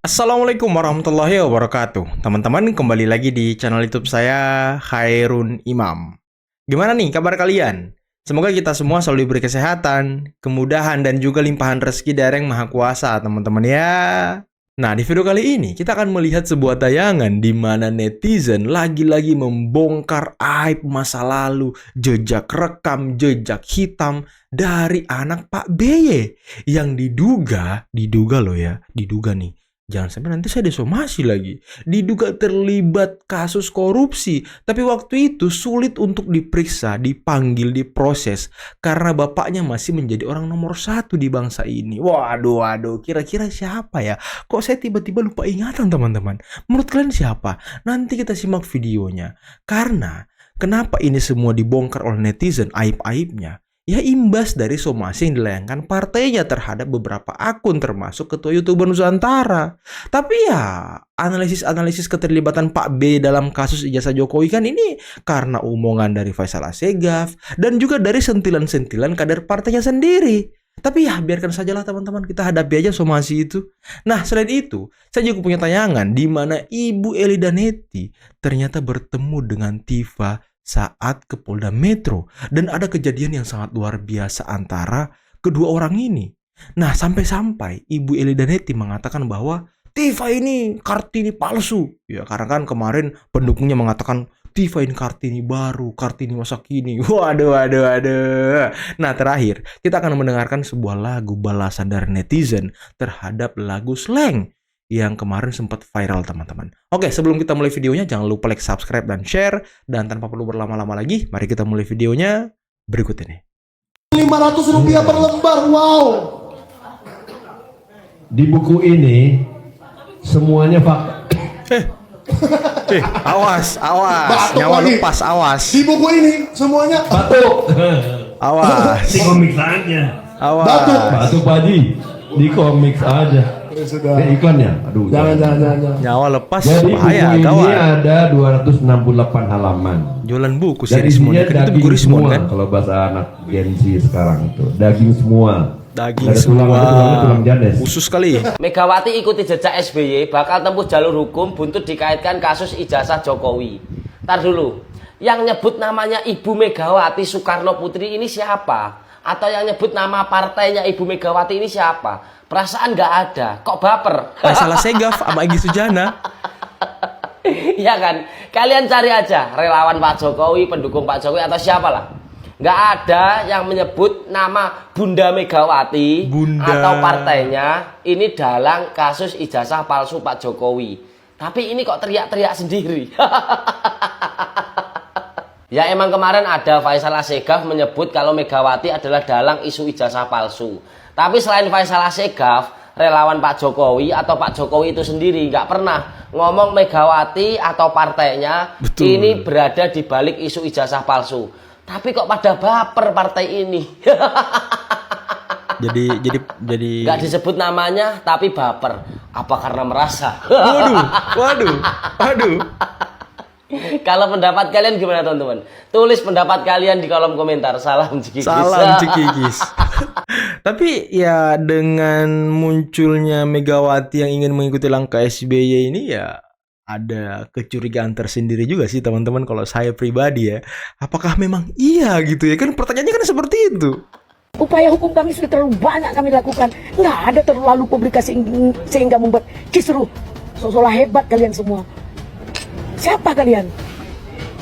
Assalamualaikum warahmatullahi wabarakatuh. Teman-teman, kembali lagi di channel YouTube saya, Khairun Imam. Gimana nih kabar kalian? Semoga kita semua selalu diberi kesehatan, kemudahan, dan juga limpahan rezeki dari Yang Maha Kuasa, teman-teman ya. Nah, di video kali ini kita akan melihat sebuah tayangan di mana netizen lagi-lagi membongkar aib masa lalu, jejak rekam, jejak hitam dari anak Pak BY yang diduga loh ya, diduga nih. Jangan sampai nanti saya disomasi lagi. Diduga terlibat kasus korupsi. Tapi waktu itu sulit untuk diperiksa, dipanggil, diproses. Karena bapaknya masih menjadi orang nomor 1 di bangsa ini. Waduh. Kira-kira siapa ya? Kok saya tiba-tiba lupa ingatan teman-teman? Menurut kalian siapa? Nanti kita simak videonya. Karena kenapa ini semua dibongkar oleh netizen, aib-aibnya? Ya imbas dari somasi yang dilayangkan partainya terhadap beberapa akun termasuk ketua YouTuber Nusantara. Tapi ya analisis-analisis keterlibatan Pak B dalam kasus ijazah Jokowi kan ini karena omongan dari Faisal Assegaf dan juga dari sentilan-sentilan kader partainya sendiri. Tapi ya biarkan sajalah teman-teman, kita hadapi aja somasi itu. Nah selain itu, saya juga punya tayangan di mana Ibu Eli Danetti ternyata bertemu dengan Tifa saat ke Polda Metro dan ada kejadian yang sangat luar biasa antara kedua orang ini. Nah, sampai-sampai Ibu Eli Danetti mengatakan bahwa Tifa ini Kartini palsu. Ya, karena kan kemarin pendukungnya mengatakan Tifa ini Kartini baru, Kartini masa kini. Waduh. Nah, terakhir kita akan mendengarkan sebuah lagu balasan dari netizen terhadap lagu Slang yang kemarin sempat viral teman-teman. Oke, sebelum kita mulai videonya jangan lupa like, subscribe, dan share. Dan tanpa perlu berlama-lama lagi, mari kita mulai videonya berikut ini. Rp500 per lembar, wow. Di buku ini semuanya fakta. Awas, Batuk nyawa lagi. lepas, awas. Di buku ini semuanya Batuk. Awas, Di komik saja. awas. Batuk Pak Haji. Di komik aja. sudah. Di iklannya. Aduh. Jangan. Nyawa lepas, Jadi bahaya, buku ini gawat. ada 268 halaman. Jualan buku sih Dan Rismon, isinya kan itu daging buku Rismon semua. kan? Kalau bahasa anak Gen Z sekarang itu daging semua. Daging Ada tulang, semua. ada tulangnya, tulang janes. Khusus kali. Megawati ikuti jejak SBY bakal tempuh jalur hukum buntut dikaitkan kasus ijazah Jokowi. Ntar dulu, yang nyebut namanya Ibu Megawati Soekarno Putri ini siapa? Atau yang nyebut nama partainya Ibu Megawati ini siapa? Perasaan nggak ada, kok baper? Faisal Assegaf sama Egy Sujana. Iya kan? Kalian cari aja relawan Pak Jokowi, pendukung Pak Jokowi atau siapalah. Nggak ada yang menyebut nama Bunda Megawati atau partainya ini dalam kasus ijazah palsu Pak Jokowi. Tapi ini kok teriak-teriak sendiri. Ya emang kemarin ada Faisal Assegaf menyebut kalau Megawati adalah dalang isu ijazah palsu. Tapi selain Faisal Assegaf, relawan Pak Jokowi atau Pak Jokowi itu sendiri nggak pernah ngomong Megawati atau partainya ini berada di balik isu ijazah palsu. Tapi kok pada baper partai ini. jadi Nggak disebut namanya tapi baper. Apa karena merasa? Waduh. Kalau pendapat kalian gimana teman-teman? Tulis pendapat kalian di kolom komentar. Salam Cikikis. Salam Cikikis. Tapi ya dengan munculnya Megawati yang ingin mengikuti langkah SBY ini ya ada kecurigaan tersendiri juga sih teman-teman kalau saya pribadi ya. Apakah memang iya gitu ya? Kan pertanyaannya kan seperti itu. Upaya hukum kami sudah terlalu banyak kami lakukan. Nggak ada terlalu publikasi sehingga membuat kisruh. Seolah hebat kalian semua. Siapa kalian?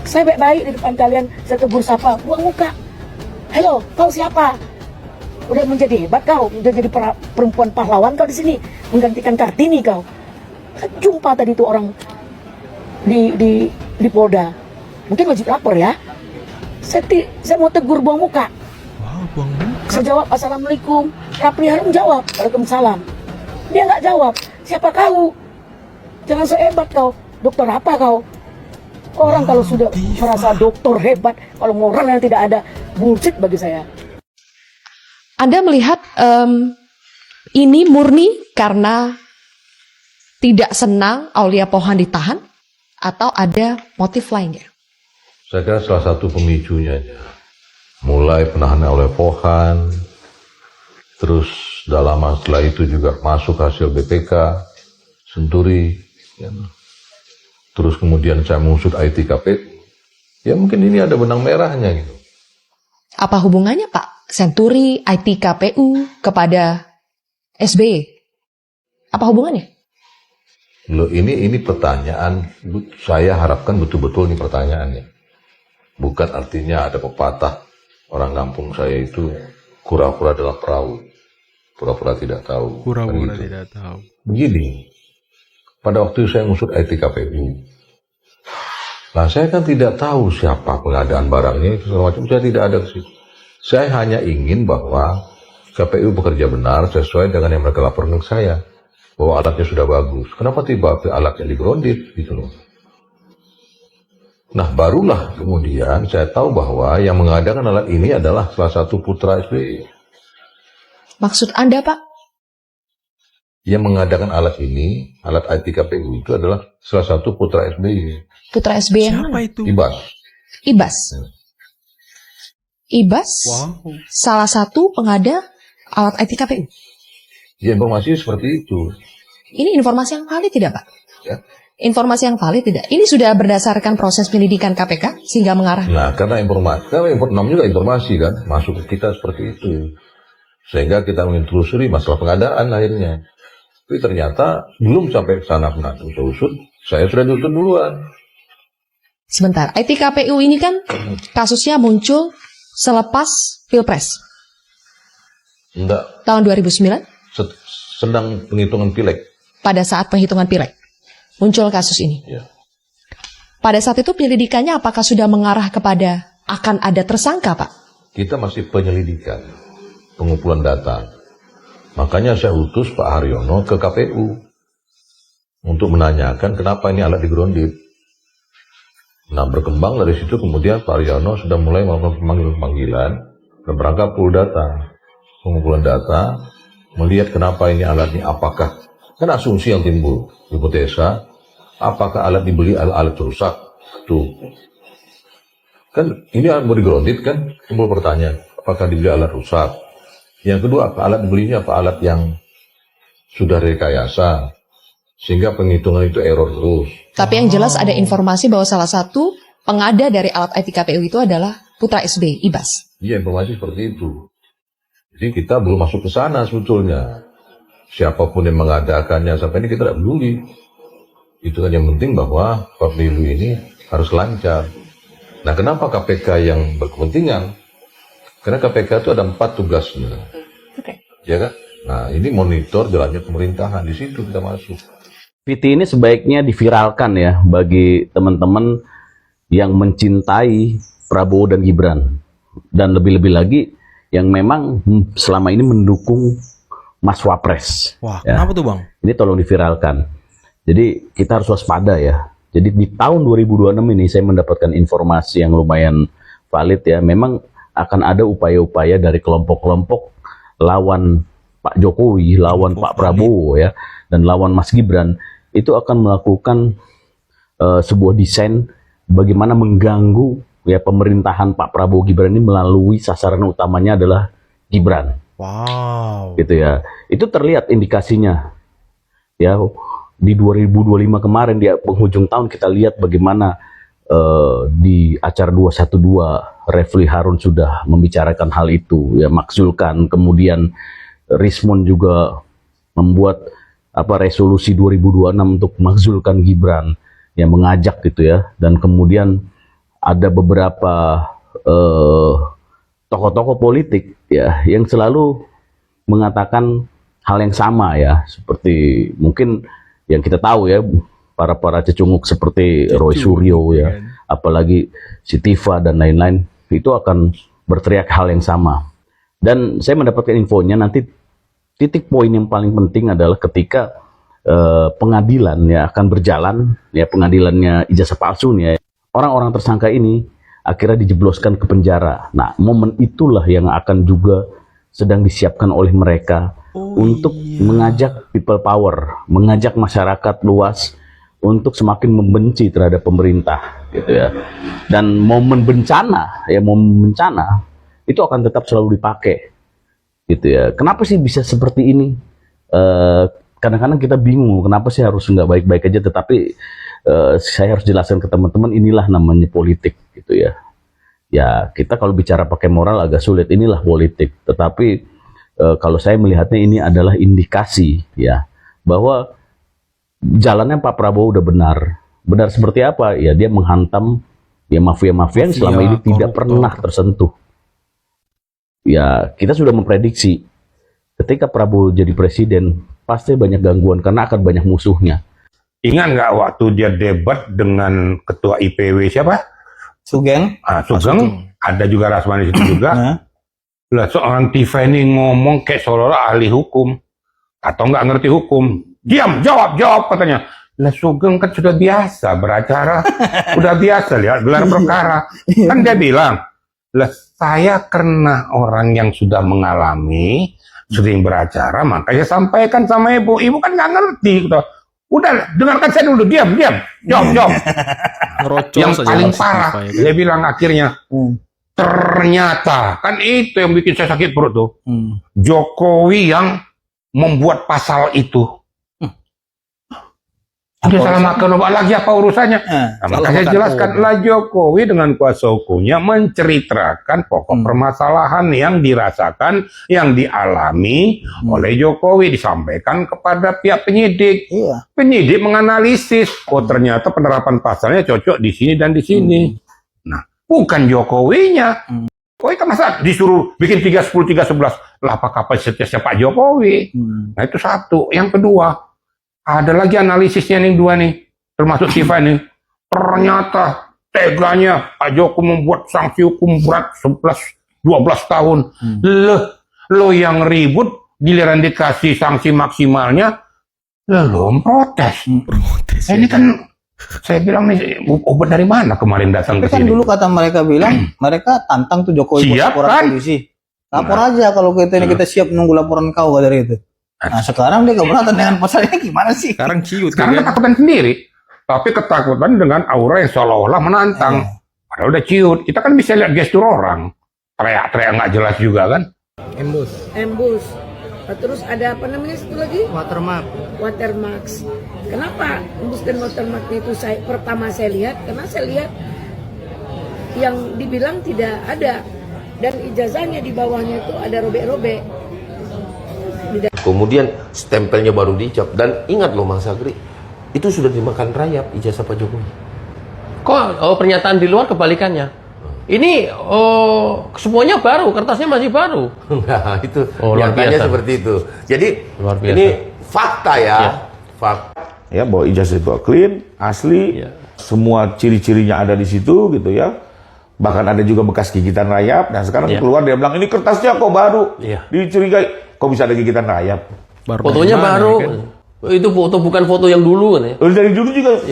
Saya baik-baik di depan kalian. Saya tegur sapa, buang muka. Halo, kau siapa? Udah menjadi hebat kau, udah jadi perempuan pahlawan kau di sini, menggantikan Kartini kau. Saya jumpa tadi itu orang di Polda. Mungkin wajib lapor ya. Saya mau tegur buang muka. Wow, buang muka. Saya jawab assalamualaikum. Rapli Harun jawab waalaikumsalam. Dia nggak jawab. Siapa kau? Jangan so hebat kau. Dokter apa kau? Orang kalau sudah merasa dokter hebat, kalau moral yang tidak ada, bullshit bagi saya. Anda melihat ini murni karena tidak senang Aulia Pohan ditahan atau ada motif lainnya? Saya kira salah satu pemicunya mulai penahanan oleh Pohan, terus dalam setelah itu juga masuk hasil BPK, Senturi, ya. Terus kemudian saya mengusut ITKPU, ya mungkin ini ada benang merahnya gitu. Apa hubungannya Pak Senturi, ITKPU kepada SBY? Apa hubungannya? Loh, ini pertanyaan, saya harapkan betul-betul ini pertanyaannya. Bukan artinya ada pepatah orang kampung saya itu kura-kura dalam perahu, pura-pura tidak tahu. Pura-pura Kan gitu. tidak tahu. Begini, pada waktu saya ngusut ITKPU, nah saya kan tidak tahu siapa pengadaan barangnya, segala macam, saya tidak ada ke situ. Saya hanya ingin bahwa KPU bekerja benar sesuai dengan yang mereka laporkan ke saya, bahwa alatnya sudah bagus. Kenapa tiba-tiba alatnya digrondit gitu loh. Nah barulah kemudian saya tahu bahwa yang mengadakan alat ini adalah salah satu putra SBY. Maksud Anda Pak? Yang mengadakan alat ini, alat ITKPU itu adalah salah satu putra SBY. Putra SBY yang Siapa mana? itu? Ibas. Ibas. Ibas Wow. salah satu pengada alat ITKPU. Ya informasi seperti itu. Ini informasi yang valid tidak Pak? Ya. Informasi yang valid tidak? Ini sudah berdasarkan proses penyelidikan KPK sehingga mengarah. Nah, karena namanya juga informasi kan, masuk ke kita seperti itu. Sehingga kita menelusuri masalah pengadaan akhirnya. Tapi ternyata belum sampai ke sana pernah usut, saya sudah ditutup duluan. Sebentar, ITKPU ini kan kasusnya muncul selepas Pilpres Enggak, tahun 2009 sedang penghitungan pileg. pada saat penghitungan pileg muncul kasus ini. Ya. Pada saat itu penyelidikannya apakah sudah mengarah kepada akan ada tersangka Pak? Kita masih penyelidikan, pengumpulan data. Makanya saya utus Pak Haryono ke KPU untuk menanyakan kenapa ini alat digrondit. Nah berkembang dari situ kemudian Pak Haryono sudah mulai melakukan pemanggilan dan berangkat pool data, pengumpulan data, melihat kenapa ini alatnya, apakah, kan asumsi yang timbul, hipotesa, apakah alat dibeli alat rusak, tuh. Kan ini mau digrondit kan, timbul pertanyaan, apakah dibeli alat rusak? Yang kedua, apa alat dibelinya, apa alat yang sudah rekayasa, sehingga penghitungan itu error terus. Tapi yang jelas ada informasi bahwa salah satu pengada dari alat ITKPU itu adalah putra SBY, Ibas. Iya, informasi seperti itu. Jadi kita belum masuk ke sana sebetulnya. Siapapun yang mengadakannya, sampai ini kita tidak peduli. Itu kan yang penting bahwa pemilu ini harus lancar. Nah, kenapa KPK yang berkepentingan? Karena KPK itu ada 4 tugasnya. Oke. Ya kan? Nah, ini monitor jalannya pemerintahan. Di situ kita masuk. VT ini sebaiknya diviralkan ya bagi teman-teman yang mencintai Prabowo dan Gibran. Dan lebih-lebih lagi yang memang selama ini mendukung Mas Wapres. Wah, Ya. kenapa tuh Bang? Ini tolong diviralkan. Jadi kita harus waspada ya. Jadi di tahun 2026 ini saya mendapatkan informasi yang lumayan valid ya. Memang akan ada upaya-upaya dari kelompok-kelompok lawan Pak Jokowi, lawan Pak Prabowo ya, dan lawan Mas Gibran. Itu akan melakukan sebuah desain bagaimana mengganggu ya pemerintahan Pak Prabowo Gibran ini melalui sasaran utamanya adalah Gibran. Wow. Gitu ya. Itu terlihat indikasinya. Ya, di 2025 kemarin di penghujung tahun kita lihat bagaimana di acara 212 Refli Harun sudah membicarakan hal itu ya, Makzulkan, kemudian Rismon juga membuat resolusi 2026 untuk Makzulkan Gibran yang mengajak gitu ya, dan kemudian ada beberapa tokoh-tokoh politik ya yang selalu mengatakan hal yang sama ya, seperti mungkin yang kita tahu ya, para cecunguk seperti Roy Suryo ya, apalagi si Tifa dan lain-lain, itu akan berteriak hal yang sama. Dan saya mendapatkan infonya nanti titik poin yang paling penting adalah ketika pengadilan ya akan berjalan ya, pengadilannya ijazah palsu ya, orang-orang tersangka ini akhirnya dijebloskan ke penjara. Nah, momen itulah yang akan juga sedang disiapkan oleh mereka untuk mengajak people power, mengajak masyarakat luas untuk semakin membenci terhadap pemerintah gitu ya. Dan momen bencana itu akan tetap selalu dipakai gitu ya. Kenapa sih bisa seperti ini? kadang-kadang kita bingung kenapa sih harus nggak baik-baik aja, tetapi saya harus jelaskan ke teman-teman, inilah namanya politik gitu ya. Ya kita kalau bicara pakai moral agak sulit, inilah politik. Tetapi kalau saya melihatnya ini adalah indikasi ya bahwa jalannya Pak Prabowo udah benar. Benar seperti apa? Ya dia menghantam ya mafia-mafia yang selama ini tidak pernah tersentuh. Ya kita sudah memprediksi ketika Prabowo jadi presiden pasti banyak gangguan karena akan banyak musuhnya. Ingat nggak waktu dia debat dengan ketua IPW siapa? Sugeng. Sugeng. Ada juga Rasman di situ juga. Lah seorang TV ini ngomong kayak seolah-olah ahli hukum atau nggak ngerti hukum. Diam, jawab katanya. Lah Sugeng kan sudah biasa beracara, udah biasa lihat gelar perkara. Kan dia bilang, lah saya karena orang yang sudah mengalami, sering beracara, makanya sampaikan sama ibu. Ibu kan nggak ngerti. Udah, dengarkan saya dulu, diam. Jawab. Yang paling parah, dia bilang akhirnya, ternyata, kan itu yang bikin saya sakit perut tuh. Jokowi yang membuat pasal itu. Dia salah makan obat lagi apa urusannya? Maka saya jelaskan, lah Jokowi dengan kuasa hukumnya menceritakan pokok permasalahan yang dirasakan, yang dialami oleh Jokowi, disampaikan kepada pihak penyidik. Penyidik menganalisis, oh ternyata penerapan pasalnya cocok di sini dan di sini. Nah, bukan Jokowinya. Jokowi kan masa disuruh bikin 3-10, 3-11. Lah apa kapasitasnya Pak Jokowi? Nah itu satu. Yang kedua, ada lagi analisisnya nih dua nih, termasuk Siva nih. Ternyata teganya Pak Jokowi membuat sanksi hukum berat 11-12 tahun. Lo yang ribut, giliran dikasih sanksi maksimalnya, lo protes. Ini kan, saya bilang nih, obat dari mana kemarin datang ke sini? Kan dulu kata mereka bilang, mereka tantang tuh Jokowi buat laporan polisi. Lapor aja kalau kita siap nunggu laporan kau dari itu. Nah sekarang dia keberatan dengan pasal ini gimana sih? Sekarang ciut. Sekarang ketakutan sendiri. Tapi ketakutan dengan aura yang seolah-olah menantang. Padahal udah ciut. Kita kan bisa lihat gestur orang. Teriak-teriak nggak jelas juga kan. Embus. Terus ada apa namanya satu lagi? Watermark. Kenapa embus dan watermark itu pertama saya lihat? Karena saya lihat yang dibilang tidak ada. Dan ijazahnya di bawahnya itu ada robek-robek. Kemudian stempelnya baru dicap. Dan ingat loh Mas Agri, itu sudah dimakan rayap ijazah Pak Jokowi. Kok pernyataan di luar kebalikannya? Ini semuanya baru, kertasnya masih baru. Nah itu nyatanya seperti itu. Jadi ini fakta ya. Fakta. Ya bahwa ijazah itu clean, asli, semua ciri-cirinya ada di situ gitu ya. Bahkan ada juga bekas gigitan rayap. Nah sekarang keluar dia bilang ini kertasnya kok baru, dicurigai. Kok bisa ada gigitan rayap? Fotonya baru. Kan? Itu foto bukan foto yang dulu kan ya? Dari dulu juga.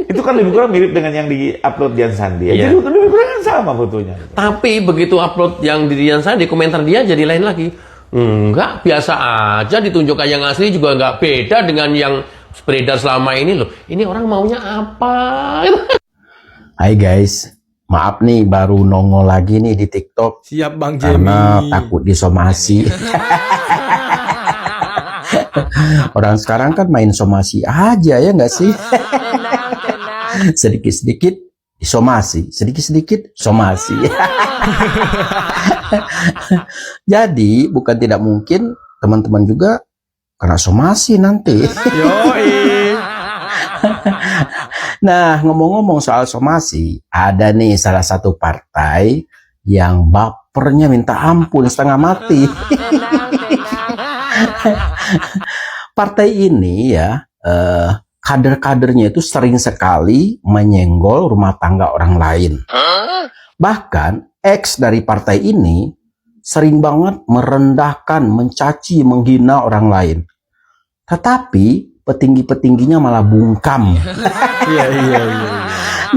Itu kan lebih kurang mirip dengan yang di-upload Dian Sandi. Jadi lebih kurang sama fotonya. Tapi begitu upload yang di Dian Sandi, komentar dia jadi lain lagi. Enggak, biasa aja, ditunjukkan yang asli juga nggak beda dengan yang beredar selama ini loh. Ini orang maunya apa? Hai guys, maaf nih baru nongol lagi nih di TikTok. Siap Bang Jemi. Karena takut disomasi. Orang sekarang kan main somasi aja ya nggak sih? Sedikit-sedikit disomasi, sedikit-sedikit somasi. Jadi bukan tidak mungkin teman-teman juga kena somasi nanti. Nah ngomong-ngomong soal somasi, ada nih salah satu partai yang bapernya minta ampun setengah mati. Partai ini ya kader-kadernya itu sering sekali menyenggol rumah tangga orang lain. Bahkan ex dari partai ini sering banget merendahkan, mencaci, menghina orang lain. Tetapi petinggi-petingginya malah bungkam.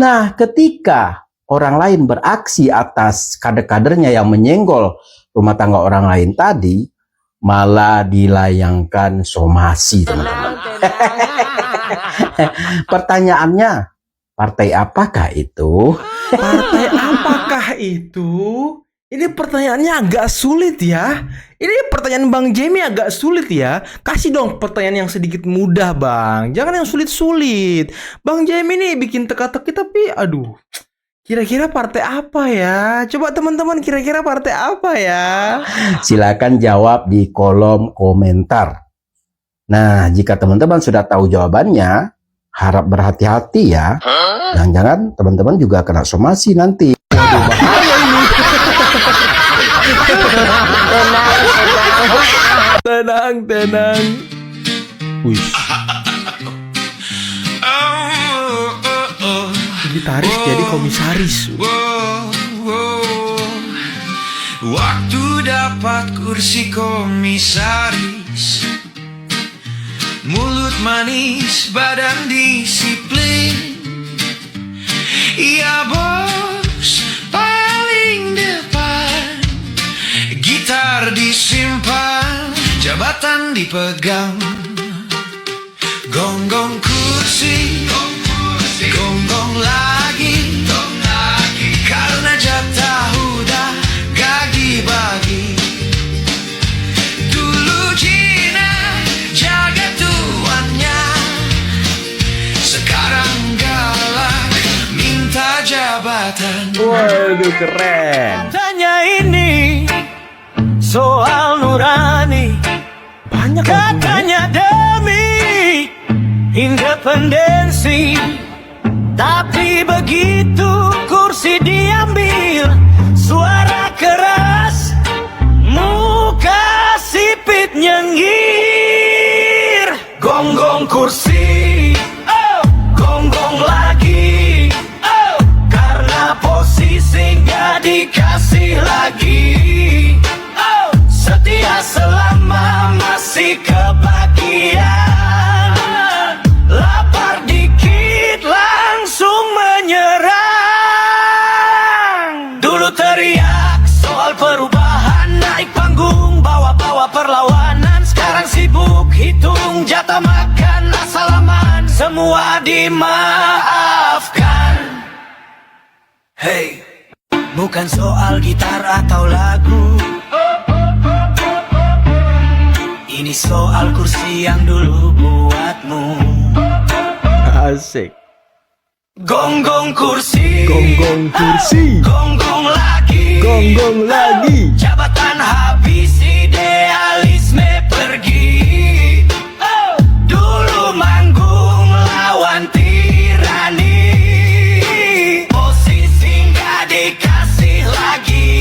Nah, ketika orang lain beraksi atas kader-kadernya yang menyenggol rumah tangga orang lain tadi, malah dilayangkan somasi, teman-teman. Pertanyaannya, partai apakah itu? Partai apakah itu? Ini pertanyaannya agak sulit ya. Ini pertanyaan Bang Jamie agak sulit ya. Kasih dong pertanyaan yang sedikit mudah, Bang. Jangan yang sulit-sulit. Bang Jamie nih bikin teka-teki tapi aduh. Kira-kira partai apa ya? Coba teman-teman kira-kira partai apa ya? Silakan jawab di kolom komentar. Nah, jika teman-teman sudah tahu jawabannya, harap berhati-hati ya. Jangan-jangan teman-teman juga kena somasi nanti. Aduh, bahaya ini. Tenang. Wih. Gitaris jadi komisaris. Waktu dapat kursi komisaris, mulut manis, badan disiplin. Iya bos, paling depan, gitar disimpan, jabatan dipegang. Gonggong kursi, gonggong lagi, karena jatah udah gak dibagi. Dulu Cina jaga tuannya, sekarang galak minta jabatan. Waduh, keren. Tanya ini soal nurani, banyak katanya demi independensi, tapi begitu kursi diambil, suara keras, muka sipit nyengir. Gonggong kursi, oh, gonggong lagi, oh, karena posisi gak dikasih lagi, oh, setia selama masih kebagian, lapar dikit langsung menyerang. Dulu teriak soal perubahan, naik panggung bawa-bawa perlawanan, sekarang sibuk hitung jatah makan, asal aman semua dimaafkan. Hey, bukan soal gitar atau lagu, ini soal kursi yang dulu buatmu. Asik. Gonggong kursi, gonggong lagi, jabatan habis, idealisme pergi. Oh, dulu manggung lawan tirani, posisi nggak dikasih lagi,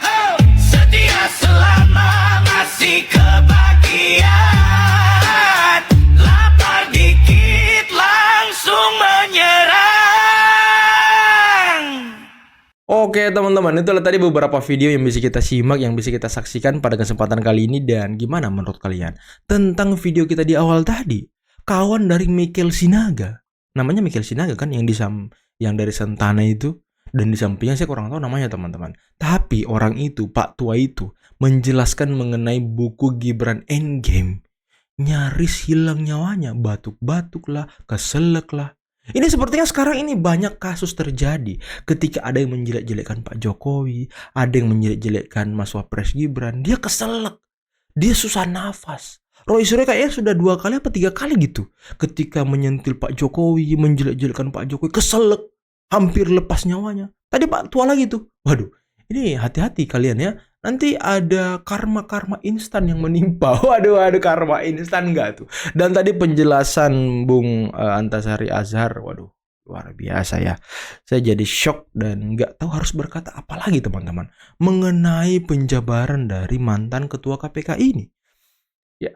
oh, setia selama masih kebagian, lapar dikit langsung menyerang. Oke teman-teman, itulah tadi beberapa video yang bisa kita simak, yang bisa kita saksikan pada kesempatan kali ini. Dan gimana menurut kalian tentang video kita di awal tadi? Kawan dari Michael Sinaga, namanya Michael Sinaga kan, yang dari Sentana itu. Dan di sampingnya saya kurang tahu namanya teman-teman. Tapi orang itu, Pak Tua itu, menjelaskan mengenai buku Gibran Endgame. Nyaris hilang nyawanya, batuk-batuk lah, keselek lah. Ini sepertinya sekarang ini banyak kasus terjadi ketika ada yang menjelek-jelekkan Pak Jokowi, ada yang menjelek-jelekkan Mas Wapres Gibran, dia keselek, dia susah nafas. Roy Suryo kayaknya sudah 2 kali apa 3 kali gitu, ketika menyentil Pak Jokowi, menjelek-jelekkan Pak Jokowi, keselek, hampir lepas nyawanya. Tadi Pak Tua lagi tuh, waduh, ini hati-hati kalian ya. Nanti ada karma-karma instan yang menimpa. Waduh, karma instan enggak tuh. Dan tadi penjelasan Bung Antasari Azhar, waduh, luar biasa ya. Saya jadi shock dan nggak tahu harus berkata apa lagi teman-teman mengenai penjabaran dari mantan ketua KPK ini. Ya,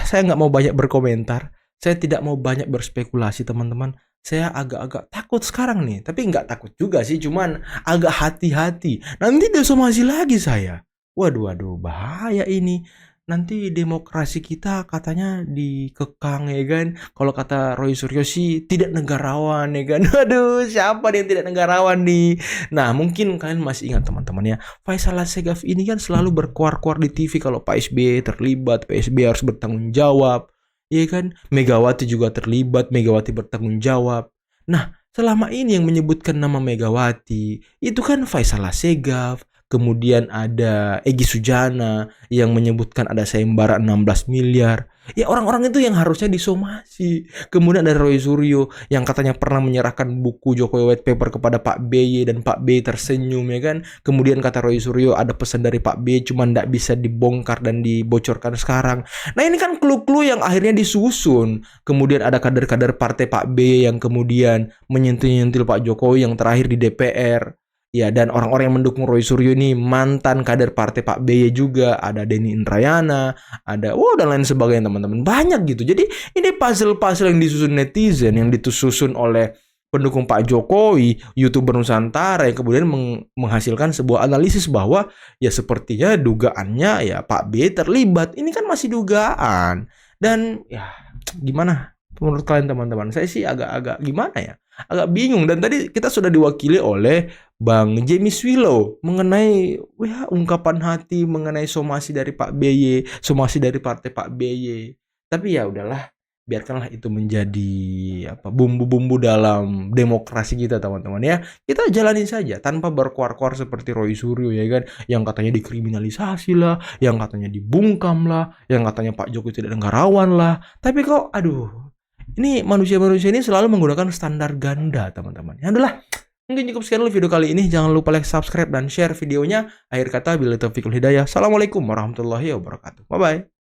saya nggak mau banyak berkomentar. Saya tidak mau banyak berspekulasi teman-teman. Saya agak-agak takut sekarang nih. Tapi nggak takut juga sih, cuman agak hati-hati. Nanti disomasi lagi saya. Waduh, bahaya ini. Nanti demokrasi kita katanya dikekang ya kan. Kalau kata Roy Suryo sih tidak negarawan ya kan. Waduh, siapa yang tidak negarawan nih? Nah, mungkin kalian masih ingat teman-teman ya, Faisal Assegaf ini kan selalu berkuar-kuar di TV kalau Pak SBY terlibat, Pak SBY harus bertanggung jawab. Ya kan? Megawati juga terlibat, Megawati bertanggung jawab. Nah, selama ini yang menyebutkan nama Megawati itu kan Faisal Assegaf, kemudian ada Egy Sujana yang menyebutkan ada sayembara 16 miliar. Ya orang-orang itu yang harusnya disomasi. Kemudian ada Roy Suryo yang katanya pernah menyerahkan buku Jokowi White Paper kepada Pak BY dan Pak BY tersenyum ya kan. Kemudian kata Roy Suryo ada pesan dari Pak BY cuma nggak bisa dibongkar dan dibocorkan sekarang. Nah ini kan clue-clue yang akhirnya disusun. Kemudian ada kader-kader partai Pak BY yang kemudian menyentil-nyentil Pak Jokowi yang terakhir di DPR. Ya, dan orang-orang yang mendukung Roy Suryo ini mantan kader partai Pak BY juga, ada Denny Indrayana, ada dan lain sebagainya teman-teman. Banyak gitu. Jadi ini puzzle-puzzle yang disusun netizen, yang disusun oleh pendukung Pak Jokowi, YouTuber Nusantara yang kemudian menghasilkan sebuah analisis bahwa ya sepertinya dugaannya ya Pak BY terlibat. Ini kan masih dugaan. Dan ya gimana menurut kalian teman-teman? Saya sih agak gimana ya? Agak bingung. Dan tadi kita sudah diwakili oleh Bang James Willow mengenai ungkapan hati mengenai somasi dari Pak BY, somasi dari partai Pak BY. Tapi ya udahlah, biarkanlah itu menjadi bumbu-bumbu dalam demokrasi kita teman-teman ya. Kita jalani saja tanpa berkuar-kuar seperti Roy Suryo ya kan, yang katanya dikriminalisasi lah, yang katanya dibungkam lah, yang katanya Pak Jokowi tidak negarawan lah. Tapi kok ini manusia-manusia ini selalu menggunakan standar ganda teman-teman. Ya udahlah. Mungkin cukup sekian dulu video kali ini. Jangan lupa like, subscribe, dan share videonya. Akhir kata, billahi taufiq wal hidayah. Assalamualaikum warahmatullahi wabarakatuh. Bye-bye.